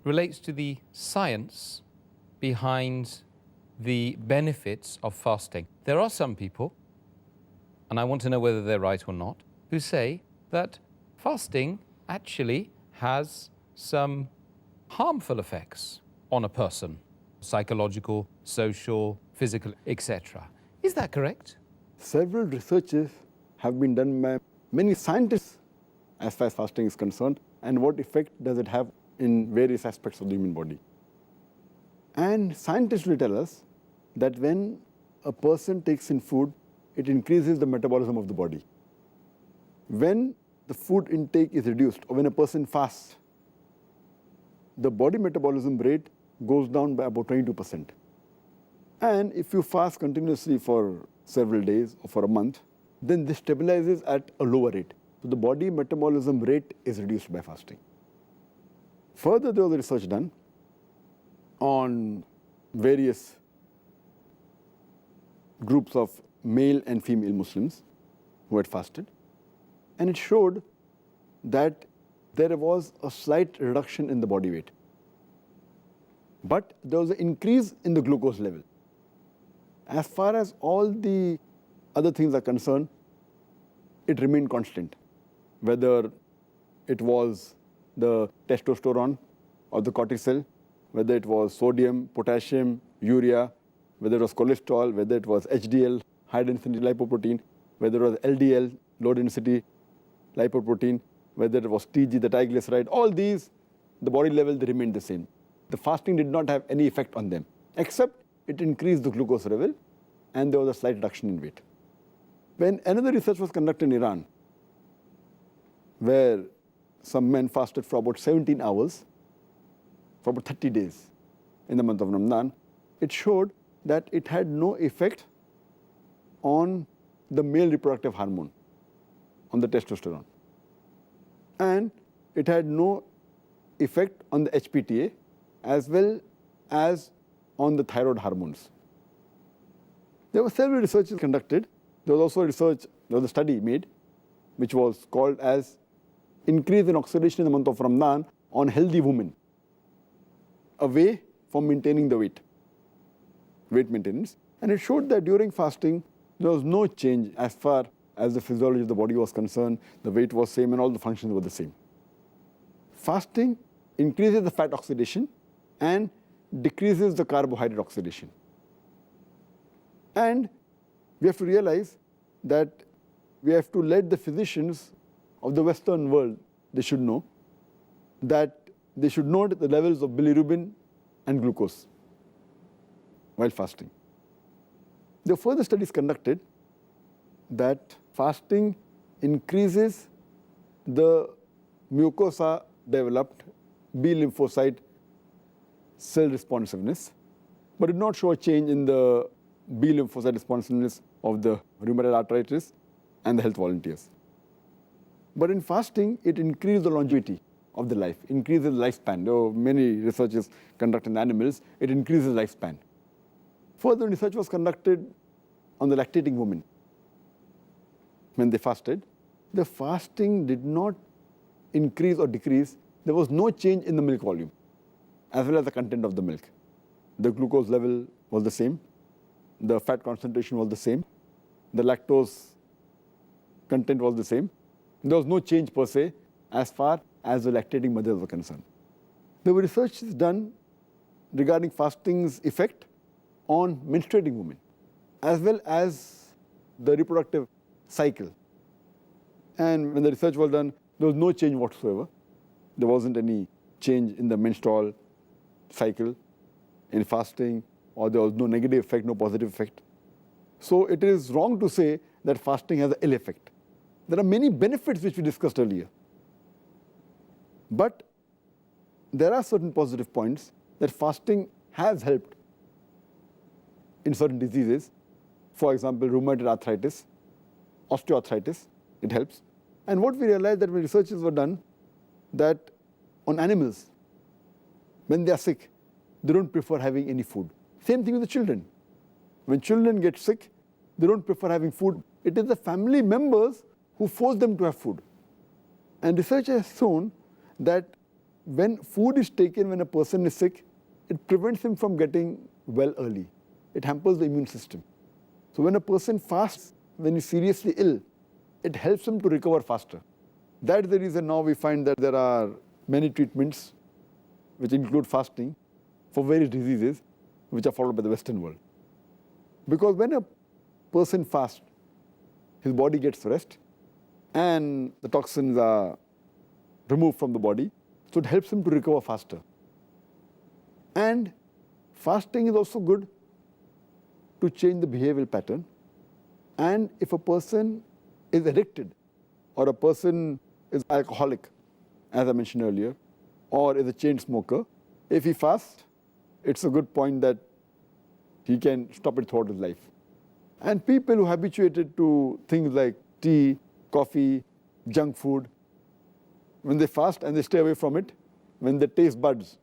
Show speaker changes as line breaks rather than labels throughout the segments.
relates to the science behind the benefits of fasting. There are some people, and I want to know whether they're right or not, who say that fasting actually has some harmful effects on a person, psychological, social, physical, etc. Is that correct?
Several researches have been done by many scientists as far as fasting is concerned, and what effect does it have in various aspects of the human body. And scientists will tell us that when a person takes in food, it increases the metabolism of the body. When the food intake is reduced, or when a person fasts, the body metabolism rate goes down by about 22%. And if you fast continuously for several days or for a month, then this stabilizes at a lower rate. So the body metabolism rate is reduced by fasting. Further, there was research done on various groups of male and female Muslims who had fasted, and it showed that there was a slight reduction in the body weight, but there was an increase in the glucose level. As far as all the other things are concerned, it remained constant, whether it was the testosterone or the cortisol, whether it was sodium, potassium, urea, whether it was cholesterol, whether it was HDL, high density lipoprotein, whether it was LDL, low density lipoprotein, whether it was TG, the triglyceride, all these, the body level, they remained the same. The fasting did not have any effect on them, except it increased the glucose level and there was a slight reduction in weight. When another research was conducted in Iran, where some men fasted for about 17 hours, for about 30 days in the month of Ramadan, it showed that it had no effect on the male reproductive hormone, on the testosterone. And it had no effect on the HPTA as well as on the thyroid hormones. There were several researches conducted. There was also a study made which was called as increase in oxidation in the month of Ramadan on healthy women, a way for maintaining the weight maintenance. And it showed that during fasting, there was no change as far as the physiology of the body was concerned. The weight was same and all the functions were the same. Fasting increases the fat oxidation and decreases the carbohydrate oxidation. And we have to realize that we have to let the physicians of the Western world, they should know that they should note the levels of bilirubin and glucose while fasting. There were further studies conducted that fasting increases the mucosa developed B lymphocyte cell responsiveness, but did not show a change in the B lymphocyte responsiveness of the rheumatoid arthritis and the health volunteers. But in fasting, it increased the longevity of the life, increases lifespan. There were many researches conducted in animals, it increases lifespan. Further research was conducted on the lactating women. When they fasted, the fasting did not increase or decrease. There was no change in the milk volume as well as the content of the milk. The glucose level was the same, the fat concentration was the same, the lactose content was the same. There was no change per se as far as the lactating mothers were concerned. There were researches done regarding fasting's effect on menstruating women as well as the reproductive cycle. And when the research was done, there was no change whatsoever. There wasn't any change in the menstrual cycle in fasting, or there was no negative effect, no positive effect. So it is wrong to say that fasting has an ill effect. There are many benefits which we discussed earlier. But there are certain positive points that fasting has helped in certain diseases. For example, rheumatoid arthritis, osteoarthritis, it helps. And what we realized that when researches were done, that on animals, when they are sick, they don't prefer having any food. Same thing with the children. When children get sick, they don't prefer having food. It is the family members who force them to have food. And research has shown that when food is taken when a person is sick, it prevents him from getting well early. It hampers the immune system. So when a person fasts when he's seriously ill, it helps him to recover faster. That's the reason now we find that there are many treatments which include fasting for various diseases which are followed by the Western world. Because when a person fasts, his body gets rest and the toxins are removed from the body, so it helps him to recover faster. And fasting is also good to change the behavioral pattern. And if a person is addicted or a person is alcoholic, as I mentioned earlier, or is a chain smoker, if he fasts, it's a good point that he can stop it throughout his life. And people who are habituated to things like tea, coffee, junk food, when they fast and they stay away from it, when the taste buds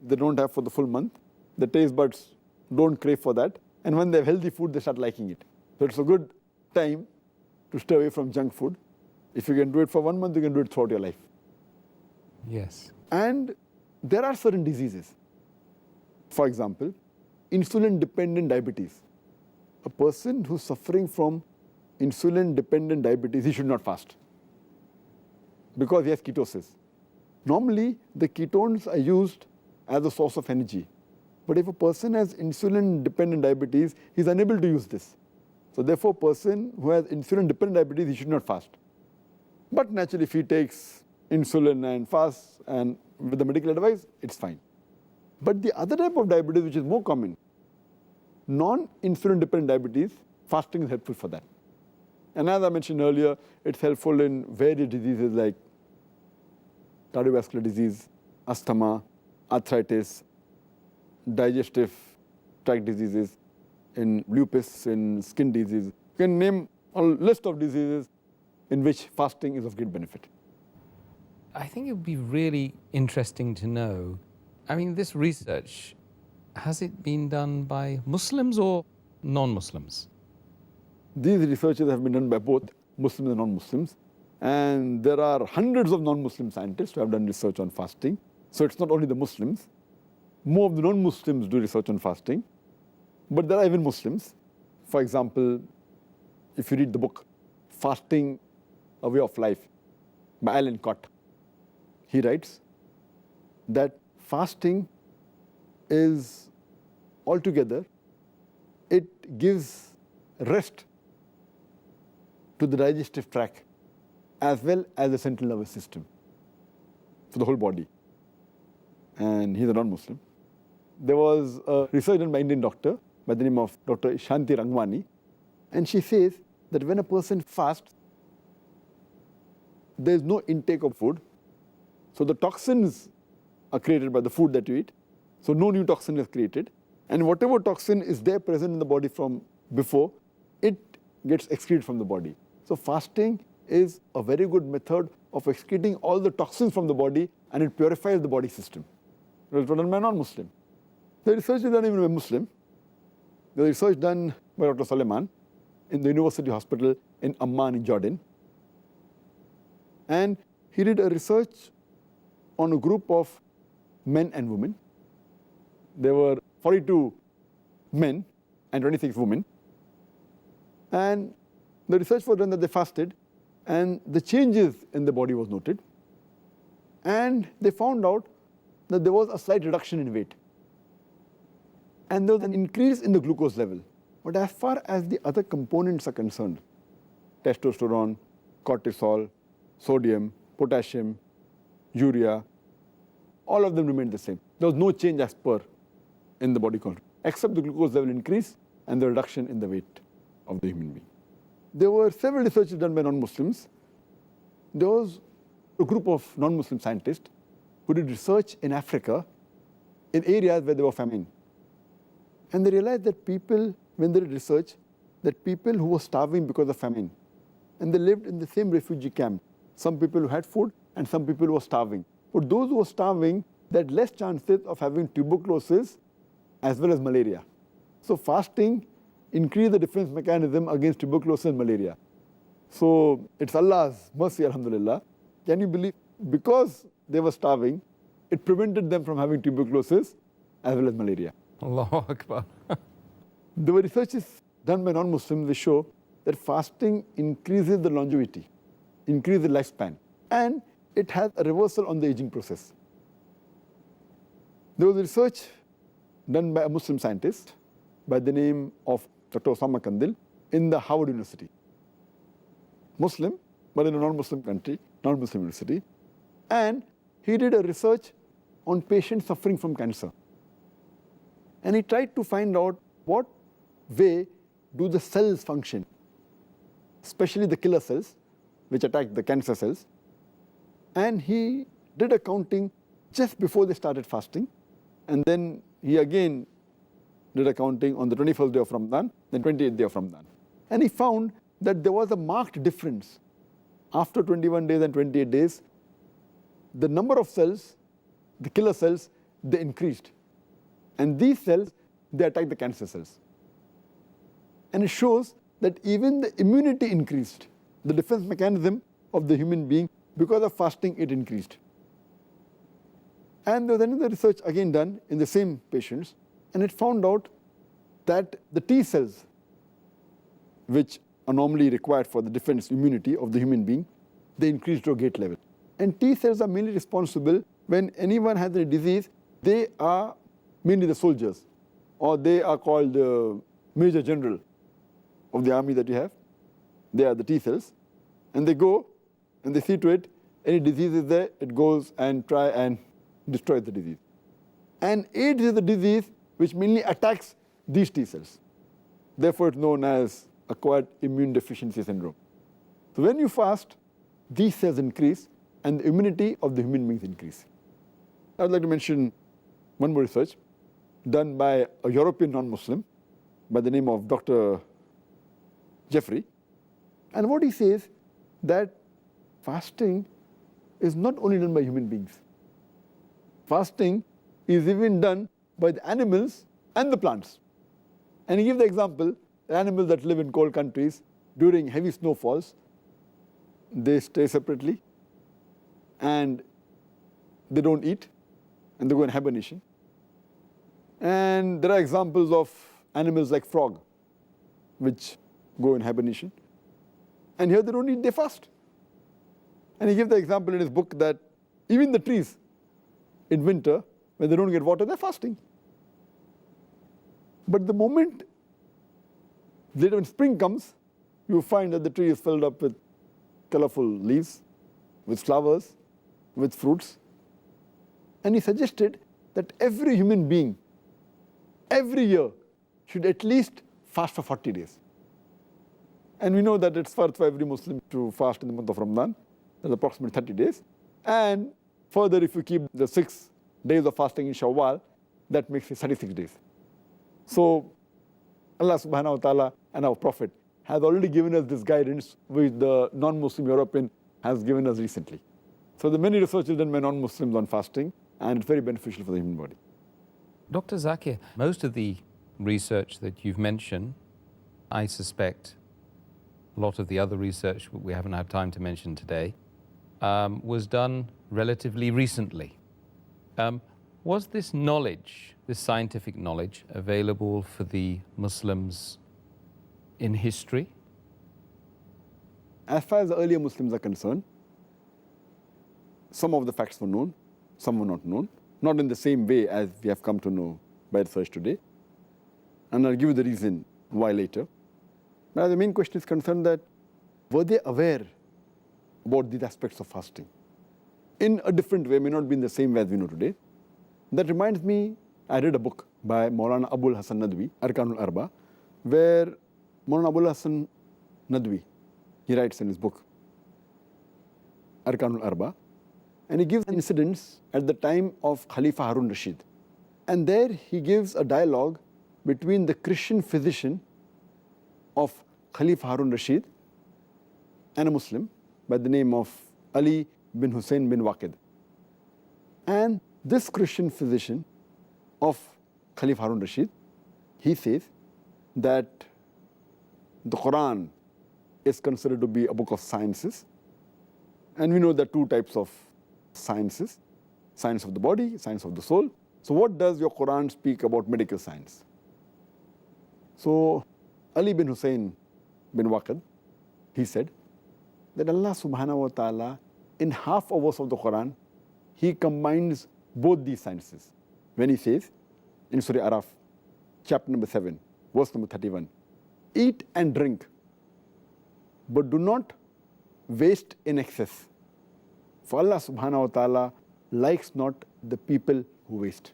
they don't have for the full month, the taste buds don't crave for that, and when they have healthy food, they start liking it. So it's a good time to stay away from junk food. If you can do it for 1 month, you can do it throughout your life.
Yes.
And there are certain diseases. For example, insulin-dependent diabetes. A person who's suffering from insulin-dependent diabetes, he should not fast because he has ketosis. Normally, the ketones are used as a source of energy. But if a person has insulin-dependent diabetes, he's unable to use this. So therefore, a person who has insulin-dependent diabetes, he should not fast. But naturally, if he takes insulin and fasts and with the medical advice, it's fine. But the other type of diabetes, which is more common, non-insulin dependent diabetes, fasting is helpful for that. And as I mentioned earlier, it's helpful in various diseases like cardiovascular disease, asthma, arthritis, digestive tract diseases, in lupus, in skin disease. You can name a list of diseases in which fasting is of great benefit.
I think it would be really interesting to know, I mean, this research, has it been done by Muslims or non-Muslims?
These researches have been done by both Muslims and non-Muslims. And there are hundreds of non-Muslim scientists who have done research on fasting. So it's not only the Muslims. More of the non-Muslims do research on fasting. But there are even Muslims. For example, if you read the book, Fasting, A Way of Life, by Alan Cott, he writes that fasting is altogether, it gives rest to the digestive tract as well as the central nervous system for the whole body. And he's a non-Muslim. There was a research done by an Indian doctor by the name of Dr. Shanti Rangwani, and she says that when a person fasts, there is no intake of food. So the toxins are created by the food that you eat. So no new toxin is created. And whatever toxin is there present in the body from before, it gets excreted from the body. So fasting is a very good method of excreting all the toxins from the body, and it purifies the body system. It was done by a non-Muslim. The research is done even by Muslim. The research done by Dr. Suleiman in the University Hospital in Amman in Jordan. And he did a research on a group of men and women. There were 42 men and 26 women. And the research was done that they fasted, and the changes in the body was noted. And they found out that there was a slight reduction in weight. And there was an increase in the glucose level. But as far as the other components are concerned, testosterone, cortisol, sodium, potassium, urea, all of them remained the same. There was no change as per in the body content, except the glucose level increase and the reduction in the weight of the human being. There were several researches done by non-Muslims. There was a group of non-Muslim scientists who did research in Africa in areas where there were famine. And they realized that people, when they did research, that people who were starving because of famine, and they lived in the same refugee camp, some people who had food and some people who were starving. But those who were starving, they had less chances of having tuberculosis as well as malaria. So fasting increased the defense mechanism against tuberculosis and malaria. So it's Allah's mercy, alhamdulillah. Can you believe? Because they were starving, it prevented them from having tuberculosis as well as malaria.
Allahu Akbar.
There were researches done by non-Muslims which show that fasting increases the longevity, increases the lifespan, and it has a reversal on the aging process. There was research done by a Muslim scientist by the name of Dr. Osama Kandil in the Harvard University. Muslim, but in a non-Muslim country, non-Muslim university. And he did a research on patients suffering from cancer. And he tried to find out what way do the cells function, especially the killer cells, which attack the cancer cells. And he did a counting just before they started fasting. And then he again did a counting on the 21st day of Ramadan, then 28th day of Ramadan. And he found that there was a marked difference. After 21 days and 28 days, the number of cells, the killer cells, they increased. And these cells, they attack the cancer cells. And it shows that even the immunity increased. The defense mechanism of the human being, because of fasting, it increased. And there was another research again done in the same patients, and it found out that the T cells, which are normally required for the defense immunity of the human being, they increased to a great level. And T cells are mainly responsible when anyone has a disease. They are mainly the soldiers, or they are called the Major General of the army that you have. They are the T cells. And they go and they see to it, any disease is there, it goes and try and destroys the disease. And AIDS is a disease which mainly attacks these T cells. Therefore, it's known as acquired immune deficiency syndrome. So when you fast, these cells increase and the immunity of the human beings increase. I would like to mention one more research done by a European non-Muslim by the name of Dr. Jeffrey. And what he says that fasting is not only done by human beings. Fasting is even done by the animals and the plants. And he gives the example, the animals that live in cold countries, during heavy snowfalls, they stay separately and they don't eat and they go in hibernation. And there are examples of animals like frog, which go in hibernation. And here they don't eat, they fast. And he gives the example in his book that even the trees in winter, when they don't get water, they're fasting. But the moment later when spring comes, you find that the tree is filled up with colorful leaves, with flowers, with fruits. And he suggested that every human being, every year, should at least fast for 40 days. And we know that it's first for every Muslim to fast in the month of Ramadan. That's approximately 30 days. And further, if you keep the 6 days of fasting in Shawwal, that makes it 36 days. So Allah subhanahu wa ta'ala and our Prophet has already given us this guidance which the non-Muslim European has given us recently. So there are many researches done by non-Muslims on fasting, and it's very beneficial for the human body.
Dr. Zakir, most of the research that you've mentioned, I suspect a lot of the other research we haven't had time to mention today, was done relatively recently. Was this knowledge, this scientific knowledge, available for the Muslims in history?
As far as the earlier Muslims are concerned, some of the facts were known, some were not known, not in the same way as we have come to know by research today. And I'll give you the reason why later. Now, the main question is concerned that were they aware about these aspects of fasting? In a different way, may not be in the same way as we know today. That reminds me, I read a book by Maulana Abul Hasan Nadwi, Arkanul Arba, where Maulana Abul Hasan Nadwi, he writes in his book, Arkanul Arba, and he gives incidents at the time of Khalifa Harun Rashid. And there he gives a dialogue between the Christian physician of Khalifa Harun Rashid and a Muslim by the name of Ali bin Hussein bin Waqid. And this Christian physician of Khalifa Harun Rashid, he says that the Quran is considered to be a book of sciences. And we know there are two types of sciences. science of the body, science of the soul. So what does your Quran speak about medical science? So Ali bin Hussein bin Waqid, he said that Allah subhanahu wa ta'ala, in half a verse of the Quran, He combines both these sciences. When He says in Surah Araf, chapter number 7, verse number 31, eat and drink, but do not waste in excess. For Allah subhanahu wa ta'ala likes not the people who waste.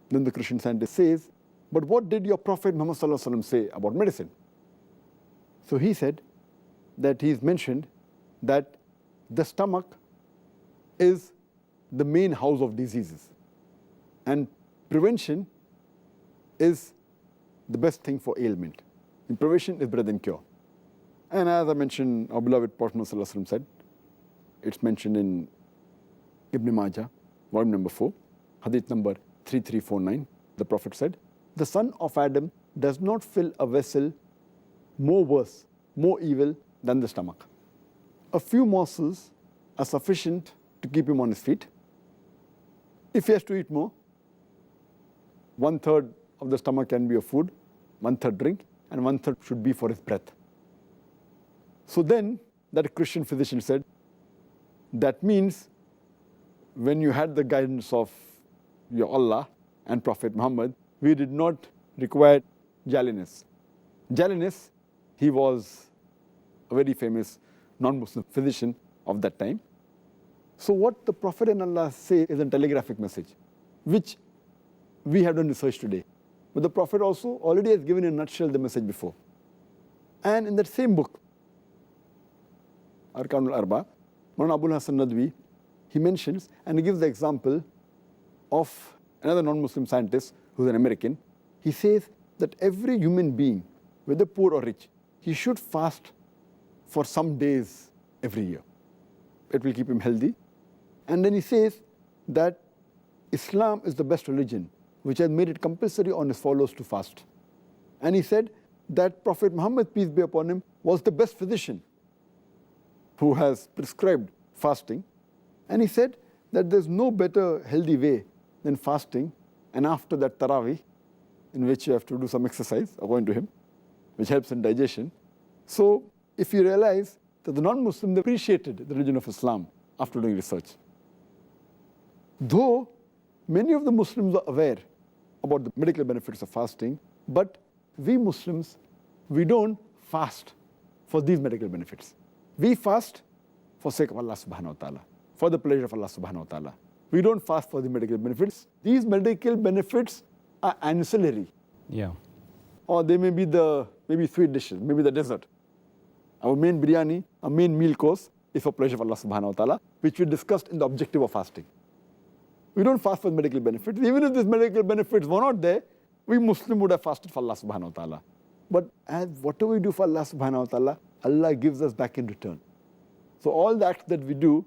Then the Christian scientist says, but what did your Prophet Muhammad sallallahu alaihi wasallam say about medicine? So he said that he's mentioned that the stomach is the main house of diseases, and prevention is the best thing for ailment. And prevention is better than cure. And as I mentioned, our beloved Prophet Muhammad sallallahu alaihi wasallam said, it's mentioned in Ibn Majah, volume number 4, hadith number 3349. The Prophet said, the son of Adam does not fill a vessel more worse, more evil than the stomach. A few morsels are sufficient to keep him on his feet. If he has to eat more, 1/3 of the stomach can be of food, 1/3 drink, and 1/3 should be for his breath. So then, that Christian physician said, that means when you had the guidance of your Allah and Prophet Muhammad, we did not require Jalinus. Jalinus, he was a very famous non-Muslim physician of that time. So what the Prophet and Allah say is a telegraphic message, which we have done research today. But the Prophet also already has given in a nutshell the message before. And in that same book, Arkanul Arba, Maulana Abul Hasan Nadwi, he mentions and he gives the example of another non-Muslim scientist who's an American. He says that every human being, whether poor or rich, he should fast for some days every year. It will keep him healthy. And then he says that Islam is the best religion, which has made it compulsory on his followers to fast. And he said that Prophet Muhammad, peace be upon him, was the best physician who has prescribed fasting. And he said that there's no better healthy way than fasting, and after that Taraweeh, in which you have to do some exercise, according to him, which helps in digestion. So if you realize that the non-Muslims appreciated the religion of Islam after doing research. Though many of the Muslims are aware about the medical benefits of fasting, but we Muslims, we don't fast for these medical benefits. We fast for sake of Allah subhanahu wa ta'ala, for the pleasure of Allah subhanahu wa ta'ala. We don't fast for the medical benefits. These medical benefits are ancillary.
Yeah.
Or they may be maybe sweet dishes, maybe the dessert. Our main biryani, our main meal course is for pleasure of Allah subhanahu wa ta'ala, which we discussed in the objective of fasting. We don't fast for medical benefits. Even if these medical benefits were not there, we Muslim would have fasted for Allah subhanahu wa ta'ala. But as whatever we do for Allah subhanahu wa ta'ala, Allah gives us back in return. So all the acts that we do,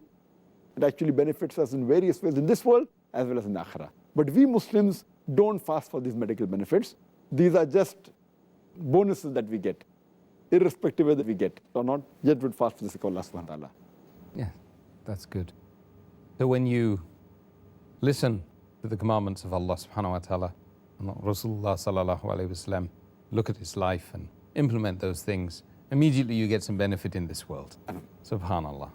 it actually benefits us in various ways in this world as well as in the akhirah. But we Muslims don't fast for these medical benefits. These are just bonuses that we get, irrespective of that we get or not, yet would fast for the sake of Allah subhanahu wa ta'ala.
Yeah, that's good. So when you listen to the commandments of Allah subhanahu wa ta'ala, and Rasulullah sallallahu alayhi wa sallam, look at his life and implement those things, immediately you get some benefit in this world. Subhanallah.